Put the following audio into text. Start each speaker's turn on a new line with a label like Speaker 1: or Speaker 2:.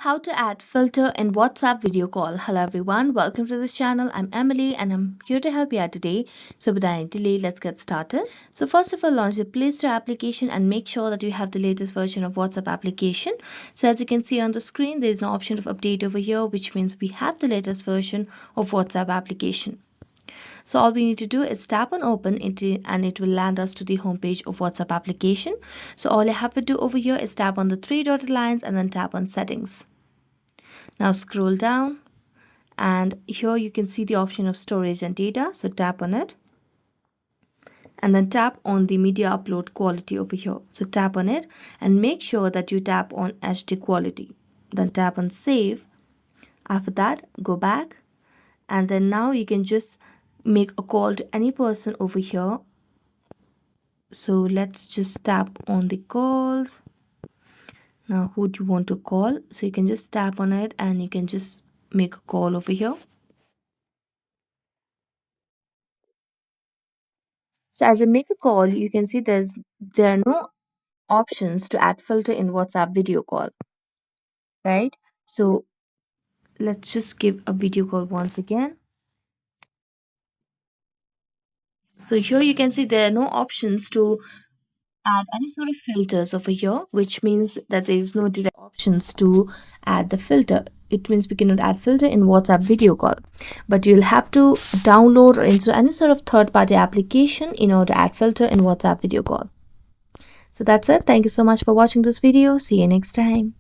Speaker 1: How to add filter in WhatsApp video call. Hello everyone, welcome to this channel. I'm Emily and I'm here to help you out today. So without any delay, let's get started. So first of all, launch the Play Store application and make sure that you have the latest version of WhatsApp application. So as you can see on the screen, there is an option of update over here, which means we have the latest version of WhatsApp application. So all we need to do is tap on open and it will land us to the homepage of WhatsApp application. So all you have to do over here is tap on the three dotted lines and then tap on settings. Now scroll down and here you can see the option of storage and data. So tap on it and then tap on the media upload quality over here. So tap on it and make sure that you tap on HD quality. Then tap on save. After that, go back and then now you can just make a call to any person over here. So let's just tap on the calls. Now who do you want to call? So you can just tap on it and you can just make a call over here. So as you make a call, you can see there are no options to add filter in WhatsApp video call, right? So let's just give a video call once again. So here you can see there are no options to add any sort of filters over here, which means that there is no direct options to add the filter. It means we cannot add filter in WhatsApp video call, but you'll have to download or install any sort of third-party application in order to add filter in WhatsApp video call. So that's it. Thank you so much for watching this video. See you next time.